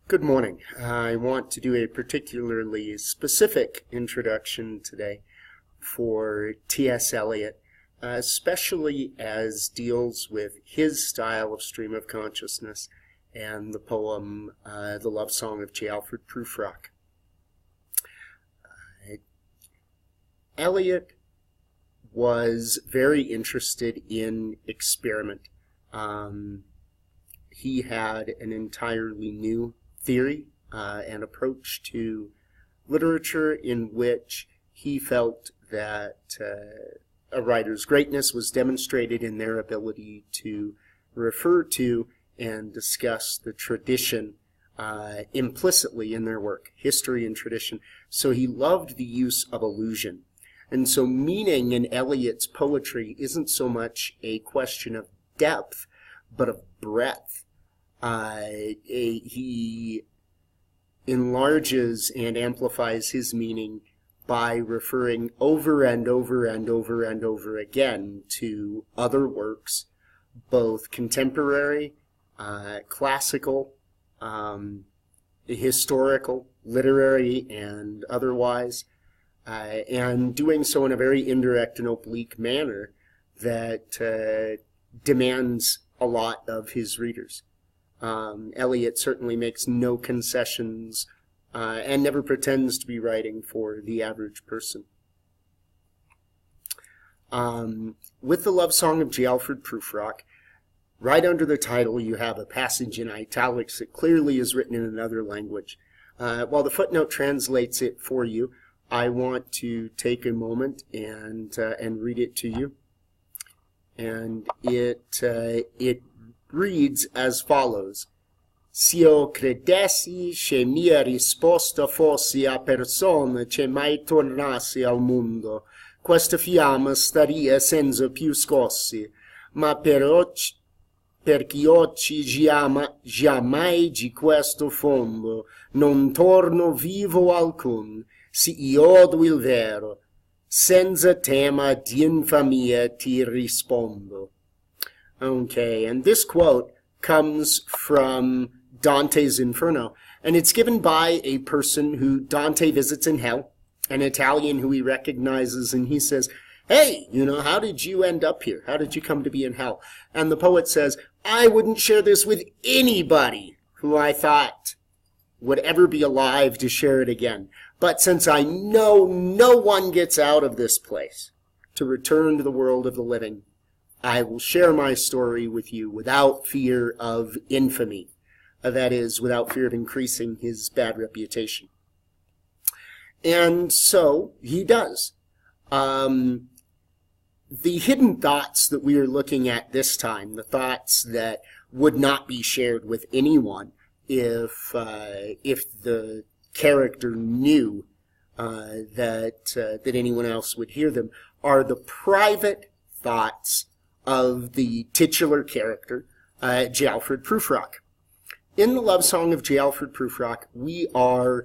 Good morning. I want to do a particularly specific introduction today for T.S. Eliot, especially as deals with his style of stream of consciousness and the poem The Love Song of J. Alfred Prufrock. Eliot was very interested in experiment. He had an entirely new theory and approach to literature in which he felt that a writer's greatness was demonstrated in their ability to refer to and discuss the tradition implicitly in their work, history and tradition. So he loved the use of allusion. And so meaning in Eliot's poetry isn't so much a question of depth, but of breadth. He enlarges and amplifies his meaning by referring over and over and over and over again to other works, both contemporary, classical, historical, literary, and otherwise, and doing so in a very indirect and oblique manner that demands a lot of his readers. Eliot certainly makes no concessions and never pretends to be writing for the average person. With the Love Song of J. Alfred Prufrock, right under the title you have a passage in italics that clearly is written in another language. While the footnote translates it for you, I want to take a moment and read it to you. And it reads as follows: "S'io credessi che mia risposta fosse a persona che mai tornasse al mondo, questa fiamma staria senza più scossi, ma perché oggi giammai di questo fondo non torno vivo alcun, se io odo il vero, senza tema di infamia ti rispondo." Okay, and this quote comes from Dante's Inferno, and it's given by a person who Dante visits in hell, an Italian who he recognizes, and he says, "Hey, how did you end up here? How did you come to be in hell?" And the poet says, "I wouldn't share this with anybody who I thought would ever be alive to share it again. But since I know no one gets out of this place to return to the world of the living, I will share my story with you without fear of infamy." That is, without fear of increasing his bad reputation. And so he does. The hidden thoughts that we are looking at this time, the thoughts that would not be shared with anyone if the character knew that anyone else would hear them, are the private thoughts of the titular character, J. Alfred Prufrock. In the Love Song of J. Alfred Prufrock, we are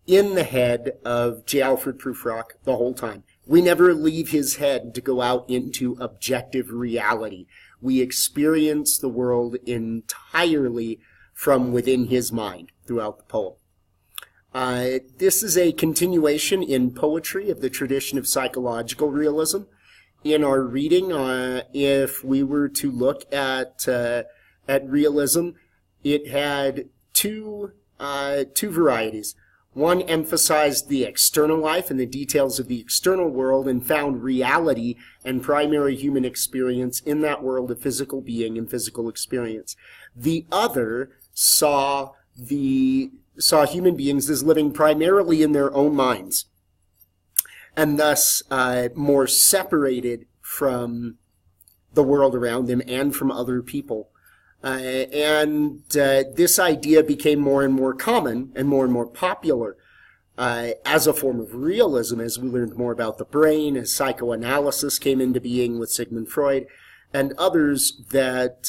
in the head of J. Alfred Prufrock the whole time. We never leave his head to go out into objective reality. We experience the world entirely from within his mind throughout the poem. This is a continuation in poetry of the tradition of psychological realism. In our reading, if we were to look at realism, it had two varieties. One emphasized the external life and the details of the external world and found reality and primary human experience in that world of physical being and physical experience. The other saw human beings as living primarily in their own minds, and thus more separated from the world around them and from other people. This idea became more and more common and more popular as a form of realism as we learned more about the brain, as psychoanalysis came into being with Sigmund Freud, and others that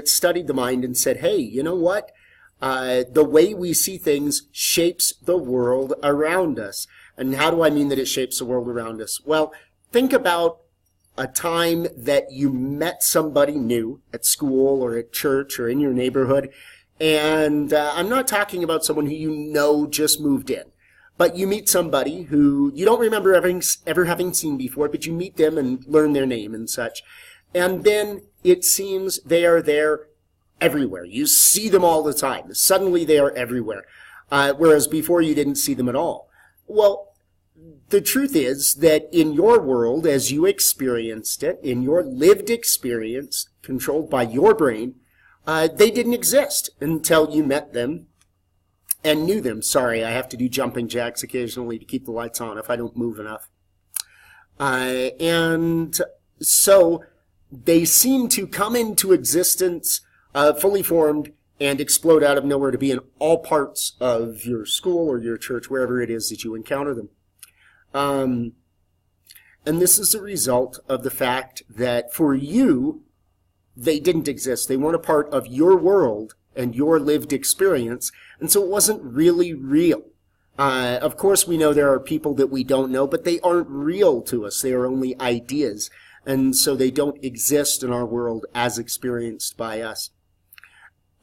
studied the mind and said, hey, you know what? The way we see things shapes the world around us. And how do I mean that it shapes the world around us? Well, think about a time that you met somebody new at school or at church or in your neighborhood, And I'm not talking about someone who you know just moved in. But you meet somebody who you don't remember ever having seen before, but you meet them and learn their name and such. And then it seems they are there everywhere. You see them all the time. Suddenly they are everywhere. Whereas before you didn't see them at all. Well, the truth is that in your world, as you experienced it, in your lived experience, controlled by your brain, they didn't exist until you met them and knew them. Sorry, I have to do jumping jacks occasionally to keep the lights on if I don't move enough. And so they seem to come into existence fully formed and explode out of nowhere to be in all parts of your school or your church, wherever it is that you encounter them. And this is a result of the fact that for you, they didn't exist. They weren't a part of your world and your lived experience, and so it wasn't really real. Of course, we know there are people that we don't know, but they aren't real to us. They are only ideas, and so they don't exist in our world as experienced by us.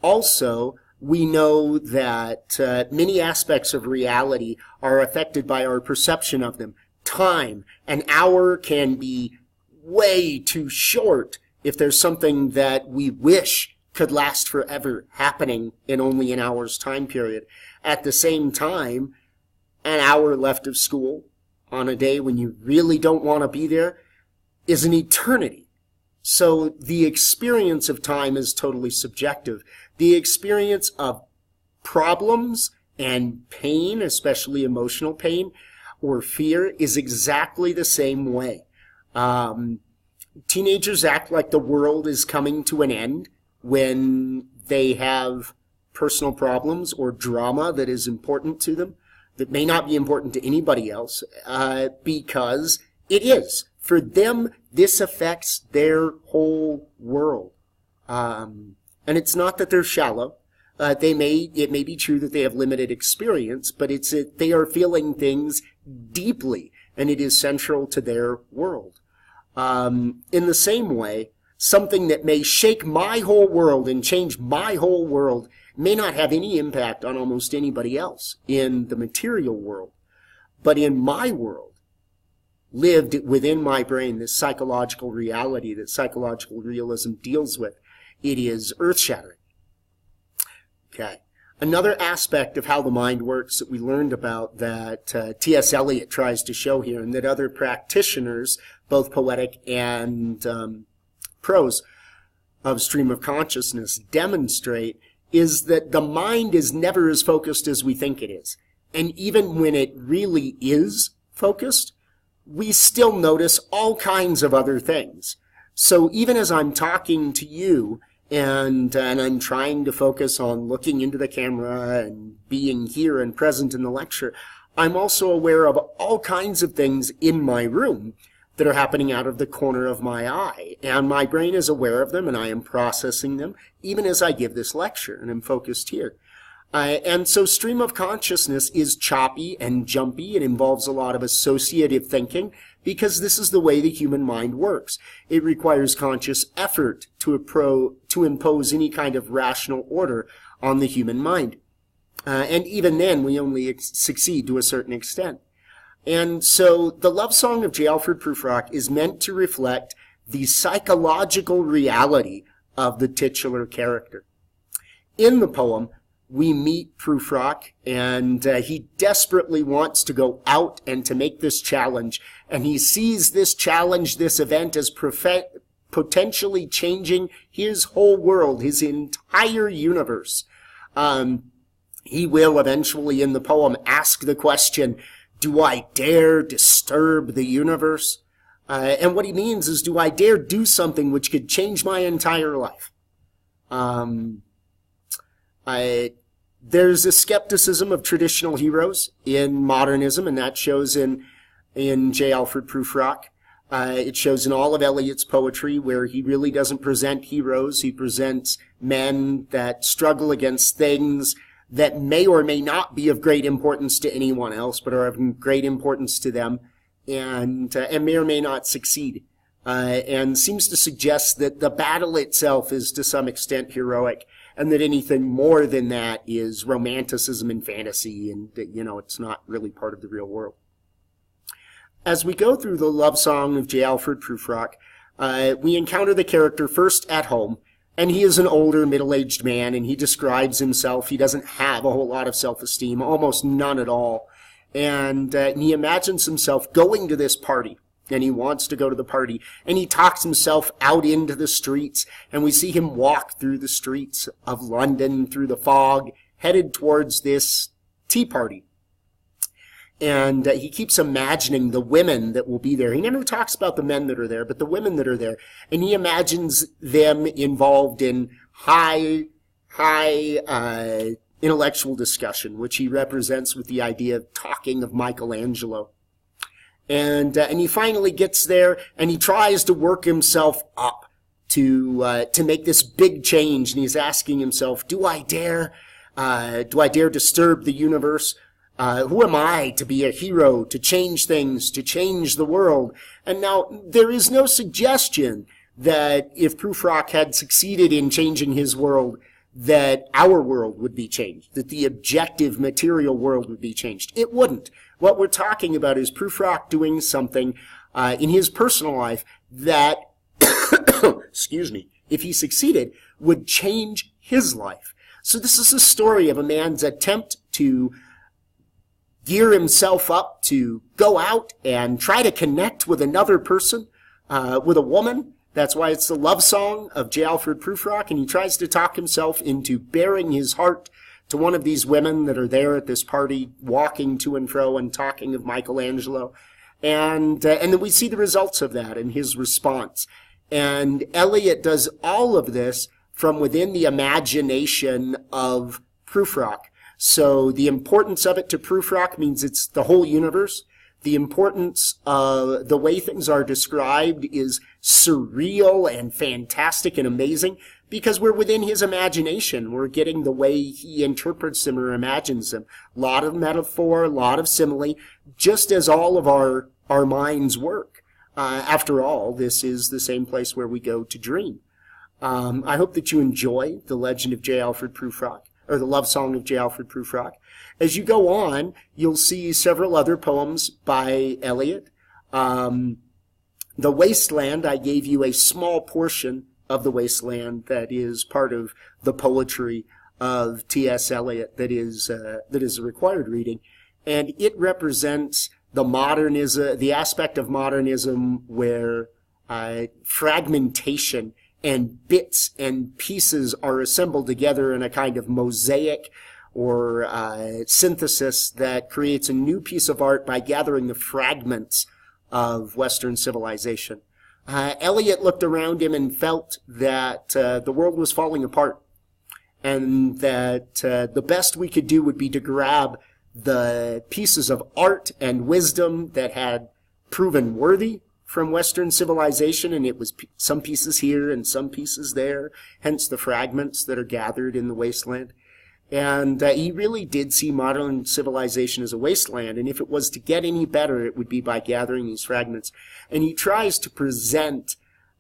Also, we know that many aspects of reality are affected by our perception of them. Time, an hour can be way too short if there's something that we wish could last forever happening in only an hour's time period. At the same time, an hour left of school on a day when you really don't want to be there is an eternity. So the experience of time is totally subjective. The experience of problems and pain, especially emotional pain or fear, is exactly the same way. Teenagers act like the world is coming to an end when they have personal problems or drama that is important to them, that may not be important to anybody else, because it is. For them, this affects their whole world. And it's not that they're shallow. It may be true that they have limited experience, but they are feeling things deeply, and it is central to their world. In the same way, something that may shake my whole world and change my whole world may not have any impact on almost anybody else in the material world. But in my world, lived within my brain, this psychological reality that psychological realism deals with, it is earth-shattering. Okay. Another aspect of how the mind works that we learned about that T.S. Eliot tries to show here, and that other practitioners, both poetic and prose of stream of consciousness, demonstrate, is that the mind is never as focused as we think it is. And even when it really is focused, we still notice all kinds of other things. So even as I'm talking to you, and I'm trying to focus on looking into the camera and being here and present in the lecture, I'm also aware of all kinds of things in my room that are happening out of the corner of my eye. And my brain is aware of them, and I am processing them, even as I give this lecture, and I'm focused here. And so stream of consciousness is choppy and jumpy. It involves a lot of associative thinking, because this is the way the human mind works. It requires conscious effort to impose any kind of rational order on the human mind. And even then, we only succeed to a certain extent. And so the love song of J. Alfred Prufrock is meant to reflect the psychological reality of the titular character. In the poem, we meet Prufrock, and he desperately wants to go out and to make this challenge. And he sees this challenge, this event, as potentially changing his whole world, his entire universe. He will eventually, in the poem, ask the question, do I dare disturb the universe? And what he means is, do I dare do something which could change my entire life? There's a skepticism of traditional heroes in modernism, and that shows in J. Alfred Prufrock. It shows in all of Eliot's poetry, where he really doesn't present heroes. He presents men that struggle against things that may or may not be of great importance to anyone else, but are of great importance to them, and may or may not succeed. And seems to suggest that the battle itself is to some extent heroic, and that anything more than that is romanticism and fantasy, and that, it's not really part of the real world. As we go through the love song of J. Alfred Prufrock, we encounter the character first at home, and he is an older, middle-aged man, and he describes himself. He doesn't have a whole lot of self-esteem, almost none at all. And he imagines himself going to this party, and he wants to go to the party, and he talks himself out into the streets, and we see him walk through the streets of London, through the fog, headed towards this tea party. And he keeps imagining the women that will be there. He never talks about the men that are there, but the women that are there. And he imagines them involved in high intellectual discussion, which he represents with the idea of talking of Michelangelo. And he finally gets there, and he tries to work himself up to make this big change. And he's asking himself, do I dare disturb the universe? Who am I to be a hero, to change things, to change the world? And now, there is no suggestion that if Prufrock had succeeded in changing his world, that our world would be changed, that the objective material world would be changed. It wouldn't. What we're talking about is Prufrock doing something in his personal life that, excuse me, if he succeeded, would change his life. So this is a story of a man's attempt to gear himself up to go out and try to connect with another person, with a woman. That's why it's the love song of J. Alfred Prufrock, and he tries to talk himself into baring his heart to one of these women that are there at this party, walking to and fro and talking of Michelangelo. And then we see the results of that and his response. And Eliot does all of this from within the imagination of Prufrock. So the importance of it to Prufrock means it's the whole universe. The importance of the way things are described is surreal and fantastic and amazing because we're within his imagination. We're getting the way he interprets them or imagines them. A lot of metaphor, a lot of simile, just as all of our minds work. After all, this is the same place where we go to dream. I hope that you enjoy The Legend of J. Alfred Prufrock, or The Love Song of J. Alfred Prufrock. As you go on, you'll see several other poems by Eliot. The Wasteland, I gave you a small portion of The Wasteland that is part of the poetry of T.S. Eliot that is a required reading. And it represents the aspect of modernism where fragmentation and bits and pieces are assembled together in a kind of mosaic or synthesis that creates a new piece of art by gathering the fragments of Western civilization. Eliot looked around him and felt that the world was falling apart, and that the best we could do would be to grab the pieces of art and wisdom that had proven worthy from Western civilization, and it was some pieces here and some pieces there, hence the fragments that are gathered in the wasteland. And he really did see modern civilization as a wasteland, and if it was to get any better, it would be by gathering these fragments. And he tries to present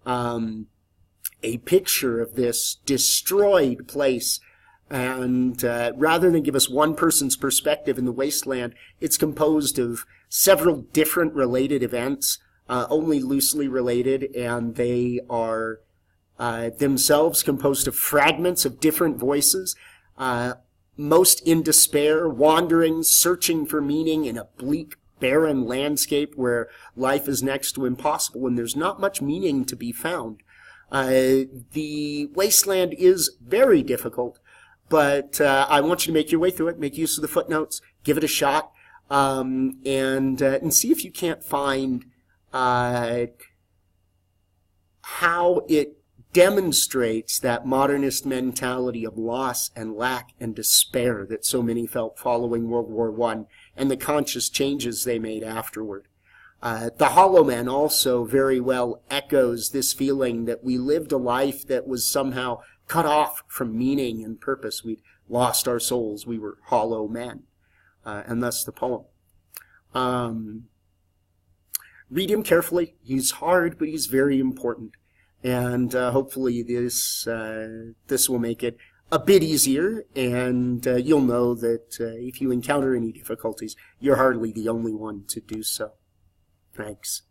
a picture of this destroyed place, and rather than give us one person's perspective in the wasteland, it's composed of several different related events, only loosely related, and they are themselves composed of fragments of different voices, most in despair, wandering, searching for meaning in a bleak, barren landscape where life is next to impossible and there's not much meaning to be found. The wasteland is very difficult, but I want you to make your way through it, make use of the footnotes, give it a shot, and see if you can't find how it demonstrates that modernist mentality of loss and lack and despair that so many felt following World War I and the conscious changes they made afterward. The Hollow Man also very well echoes this feeling that we lived a life that was somehow cut off from meaning and purpose. We'd lost our souls. We were hollow men. And thus the poem. Read him carefully. He's hard, but he's very important. And hopefully this will make it a bit easier, and you'll know that if you encounter any difficulties, you're hardly the only one to do so. Thanks.